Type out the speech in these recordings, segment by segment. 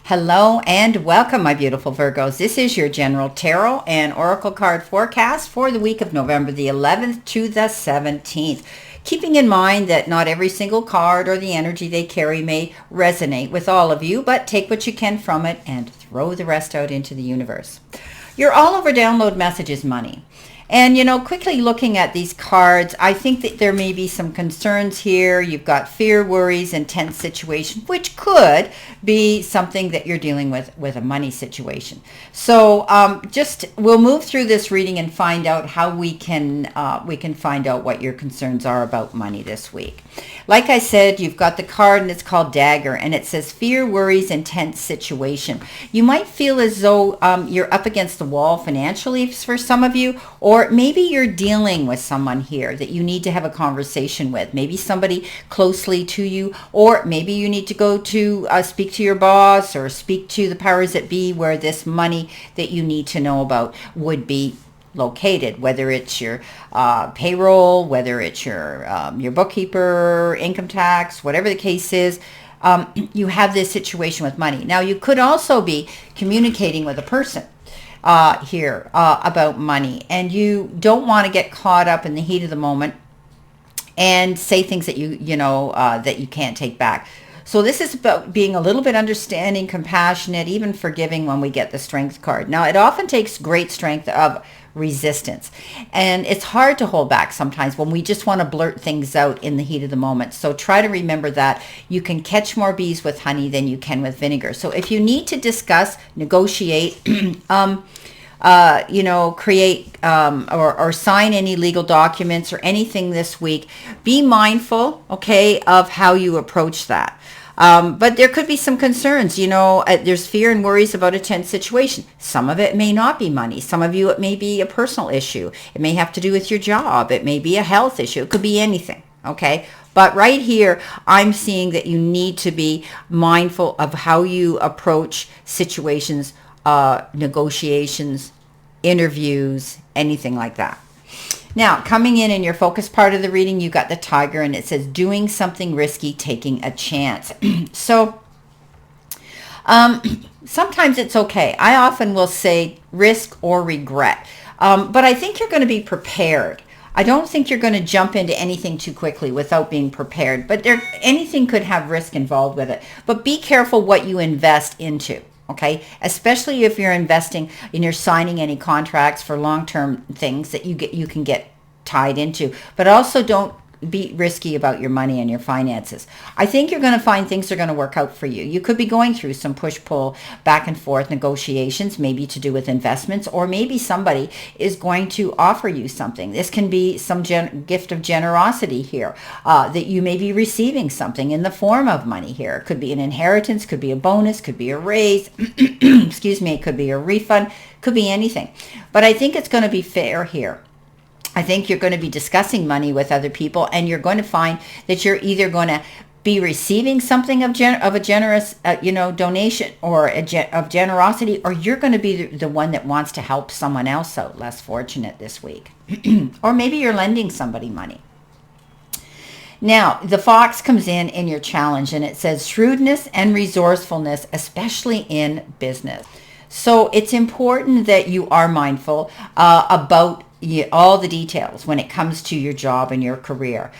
Hello and welcome, my beautiful Virgos. This is your general tarot and oracle card forecast for the week of November the 11th to the 17th. Keeping in mind that not every single card or the energy they carry may resonate with all of you, but take what you can from it and throw the rest out into the universe. Your all over download message is money. And, quickly looking at these cards, I think that there may be some concerns here. You've got fear, worries, and tense situation, which could be something that you're dealing with a money situation. So we'll move through this reading and find out how we can find out what your concerns are about money this week. Like I said, you've got the card and it's called Dagger, and it says fear, worries, and tense situation. You might feel as though you're up against the wall financially for some of you, or maybe you're dealing with someone here that you need to have a conversation with, maybe somebody closely to you, or maybe you need to go to speak to your boss or speak to the powers that be where this money that you need to know about would be located, whether it's your payroll, whether it's your bookkeeper, income tax, whatever the case is. You have this situation with money. Now, you could also be communicating with a person here about money, and you don't want to get caught up in the heat of the moment and say things that that you can't take back. So this is about being a little bit understanding, compassionate, even forgiving when we get the Strength card. Now, it often takes great strength of resistance, and it's hard to hold back sometimes when we just want to blurt things out in the heat of the moment. So try to remember that you can catch more bees with honey than you can with vinegar. So if you need to discuss, negotiate, create or sign any legal documents or anything this week, be mindful, okay, of how you approach that. But there could be some concerns, there's fear and worries about a tense situation. Some of it may not be money. Some of you, it may be a personal issue. It may have to do with your job. It may be a health issue. It could be anything, okay? But right here, I'm seeing that you need to be mindful of how you approach situations, negotiations, interviews, anything like that. Now, coming in your focus part of the reading, you got the Tiger, and it says doing something risky, taking a chance. So sometimes it's okay. I often will say risk or regret. But I think you're going to be prepared. I don't think you're going to jump into anything too quickly without being prepared. But anything could have risk involved with it. But be careful what you invest into. Okay, especially if you're investing and you're signing any contracts for long-term things that you can get tied into. But also don't be risky about your money and your finances. I think you're going to find things are going to work out for you. You could be going through some push-pull, back and forth negotiations, maybe to do with investments, or maybe somebody is going to offer you something. This can be some gift of generosity here, that you may be receiving something in the form of money here. It could be an inheritance, could be a bonus, could be a raise, excuse me, it could be a refund, could be anything. But I think it's going to be fair here. I think you're going to be discussing money with other people, and you're going to find that you're either going to be receiving something of a generous, donation or of generosity, or you're going to be the one that wants to help someone else out less fortunate this week. Or maybe you're lending somebody money. Now, the Fox comes in your challenge, and it says shrewdness and resourcefulness, especially in business. So it's important that you are mindful about all the details when it comes to your job and your career.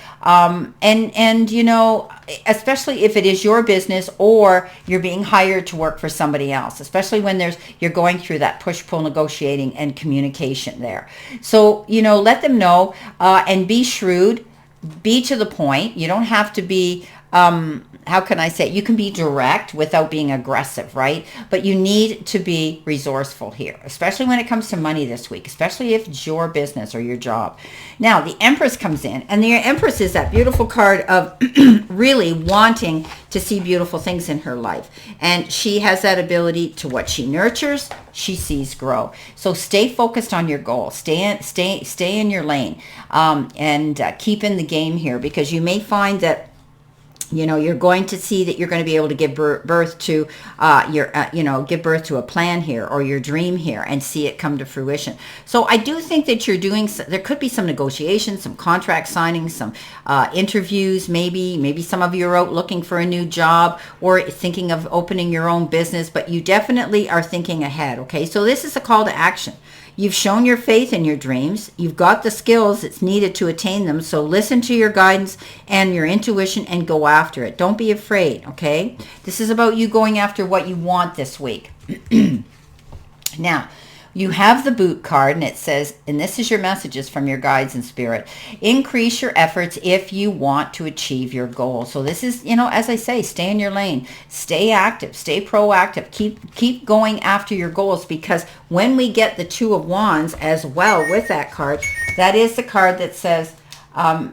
Especially if it is your business or you're being hired to work for somebody else, especially when you're going through that push-pull negotiating and communication there. So, let them know and be shrewd, be to the point. You don't have to be, how can I say, you can be direct without being aggressive, right? But you need to be resourceful here, especially when it comes to money this week, especially if it's your business or your job. Now, the Empress comes in, and the Empress is that beautiful card of really wanting to see beautiful things in her life. And she has that ability to what she nurtures, she sees grow. So stay focused on your goal. Stay in your lane, and keep in the game here, because you may find that You're going to see that you're going to be able to give birth to give birth to a plan here or your dream here and see it come to fruition. So I do think that there could be some negotiations, some contract signings, some interviews, maybe some of you are out looking for a new job or thinking of opening your own business, but you definitely are thinking ahead. Okay, so this is a call to action. You've shown your faith in your dreams. You've got the skills that's needed to attain them. So listen to your guidance and your intuition and go after it. Don't be afraid, okay? This is about you going after what you want this week. Now, you have the boot card, and it says, and this is your messages from your guides and spirit, increase your efforts if you want to achieve your goal. So this is, as I say, stay in your lane, stay active, stay proactive, keep going after your goals, because when we get the Two of Wands as well with that card, that is the card that says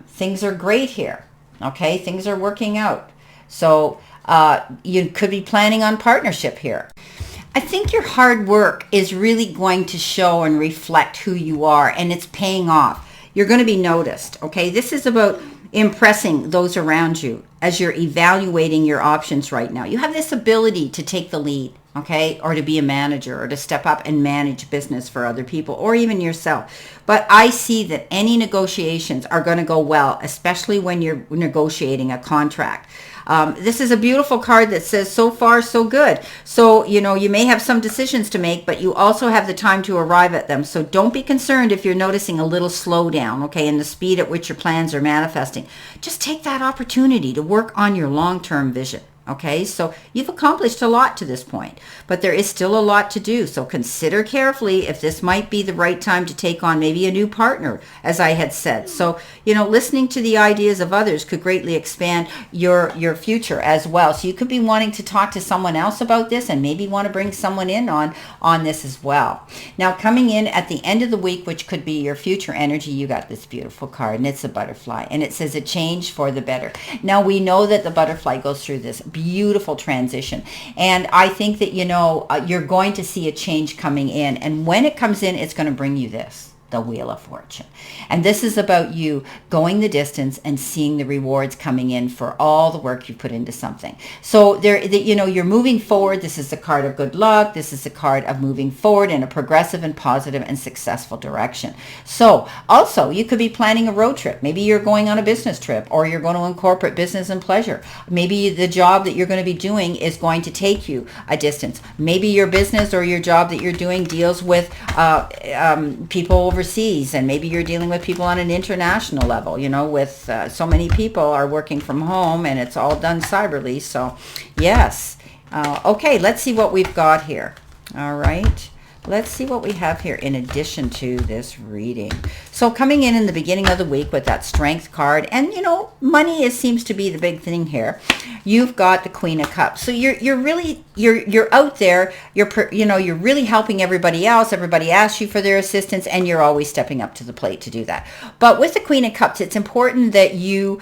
things are great here, okay? Things are working out. So you could be planning on partnership here. I think your hard work is really going to show and reflect who you are, and it's paying off. You're going to be noticed, okay? This is about impressing those around you as you're evaluating your options right now. You have this ability to take the lead, okay, or to be a manager or to step up and manage business for other people or even yourself. But I see that any negotiations are going to go well, especially when you're negotiating a contract. This is a beautiful card that says so far so good. So, you may have some decisions to make, but you also have the time to arrive at them. So don't be concerned if you're noticing a little slowdown, okay, in the speed at which your plans are manifesting. Just take that opportunity to work on your long-term vision. Okay, so you've accomplished a lot to this point, but there is still a lot to do. So consider carefully if this might be the right time to take on maybe a new partner, as I had said. So, listening to the ideas of others could greatly expand your future as well. So you could be wanting to talk to someone else about this and maybe want to bring someone in on this as well. Now, coming in at the end of the week, which could be your future energy, you got this beautiful card, and it's a butterfly, and it says a change for the better. Now, we know that the butterfly goes through this beautiful transition, and I think that you're going to see a change coming in, and when it comes in, it's going to bring you this, the Wheel of Fortune. And this is about you going the distance and seeing the rewards coming in for all the work you put into something. So you're moving forward. This is the card of good luck. This is the card of moving forward in a progressive and positive and successful direction. So also you could be planning a road trip. Maybe you're going on a business trip, or you're going to incorporate business and pleasure. Maybe the job that you're going to be doing is going to take you a distance. Maybe your business or your job that you're doing deals with people overseas, and maybe you're dealing with people on an international level, with so many people are working from home and it's all done cyberly. So yes. Okay, let's see what we've got here. All right. Let's see what we have here in addition to this reading. So coming in the beginning of the week with that Strength card, and money seems to be the big thing here. You've got the Queen of Cups. So you're really out there. You're really helping everybody else. Everybody asks you for their assistance, and you're always stepping up to the plate to do that. But with the Queen of Cups, it's important that you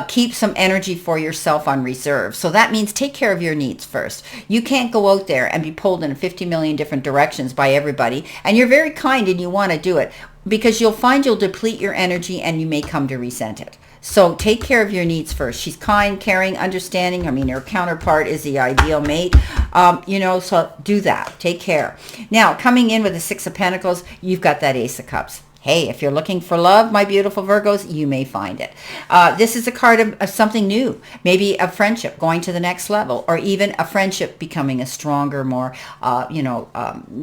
keep some energy for yourself on reserve. So that means take care of your needs first. You can't go out there and be pulled in 50 million different directions by everybody, and you're very kind and you want to do it, because you'll find you'll deplete your energy and you may come to resent it. So take care of your needs first. She's kind, caring, understanding. Her counterpart is the ideal mate. So do that. Take care. Now, coming in with the Six of Pentacles, you've got that Ace of Cups. Hey, if you're looking for love, my beautiful Virgos, you may find it. This is a card of something new, maybe a friendship going to the next level, or even a friendship becoming a stronger, more,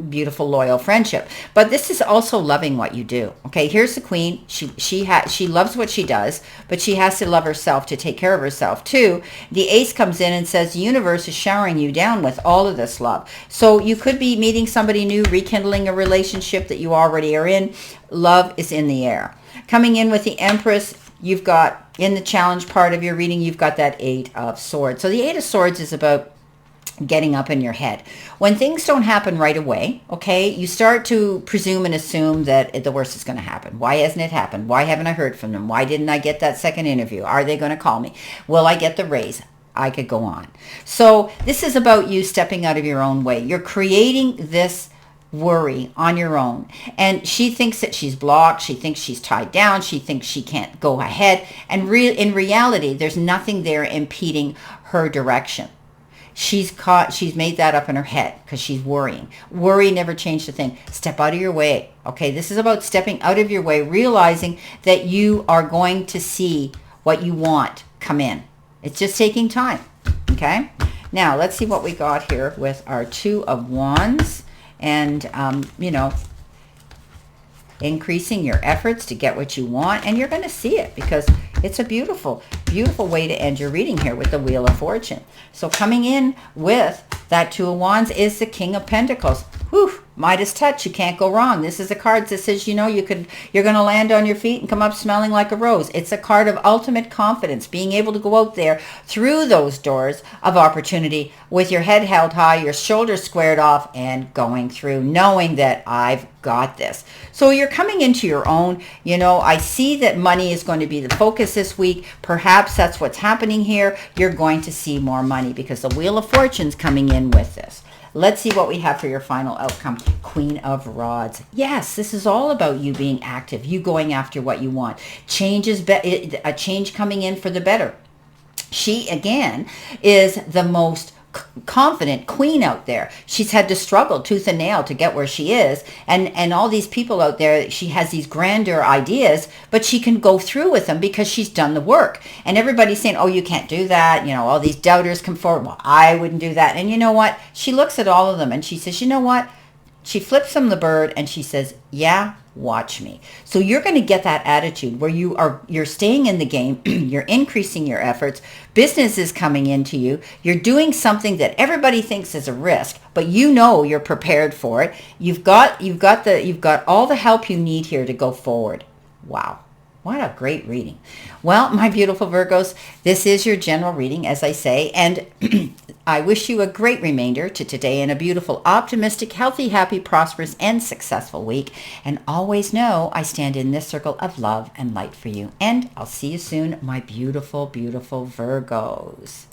beautiful, loyal friendship. But this is also loving what you do. Okay, here's the Queen. She loves what she does, but she has to love herself to take care of herself too. The Ace comes in and says the universe is showering you down with all of this love. So you could be meeting somebody new, rekindling a relationship that you already are in. Love is in the air. Coming in with the Empress, you've got, in the challenge part of your reading, you've got that Eight of Swords. So the Eight of Swords is about getting up in your head. When things don't happen right away, okay, you start to presume and assume that the worst is going to happen. Why hasn't it happened? Why haven't I heard from them? Why didn't I get that second interview? Are they going to call me? Will I get the raise? I could go on. So this is about you stepping out of your own way. You're creating this worry on your own. And she thinks that she's blocked. She thinks she's tied down. She thinks she can't go ahead. And in reality, there's nothing there impeding her direction. She's made that up in her head because she's worrying. Worry never changed a thing. Step out of your way. Okay, this is about stepping out of your way, realizing that you are going to see what you want come in. It's just taking time. Okay, now let's see what we got here with our Two of Wands. And, increasing your efforts to get what you want, and you're going to see it because it's a beautiful, beautiful way to end your reading here with the Wheel of Fortune. So coming in with that Two of Wands is the King of Pentacles. Whew, Midas touch, you can't go wrong. This is a card that says, you're going to land on your feet and come up smelling like a rose. It's a card of ultimate confidence, being able to go out there through those doors of opportunity with your head held high, your shoulders squared off, and going through, knowing that I've got this. So you're coming into your own. I see that money is going to be the focus this week. Perhaps that's what's happening here. You're going to see more money because the Wheel of Fortune's coming in with this. Let's see what we have for your final outcome. Queen of Rods. Yes, this is all about you being active, you going after what you want. A change coming in for the better. She, again, is the most confident queen out there. She's had to struggle tooth and nail to get where she is, and all these people out there, she has these grander ideas, but she can go through with them because she's done the work. And everybody's saying, oh, you can't do that. All these doubters come forward. Well, I wouldn't do that. And you know what? She looks at all of them and she says, you know what? She flips them the bird and she says, yeah, watch me. So you're going to get that attitude where you're staying in the game, you're increasing your efforts, business is coming into you, you're doing something that everybody thinks is a risk, but you're prepared for it. You've got all the help you need here to go forward. Wow. What a great reading. Well, my beautiful Virgos, this is your general reading, as I say, and I wish you a great remainder to today and a beautiful, optimistic, healthy, happy, prosperous, and successful week. And always know I stand in this circle of love and light for you. And I'll see you soon, my beautiful, beautiful Virgos.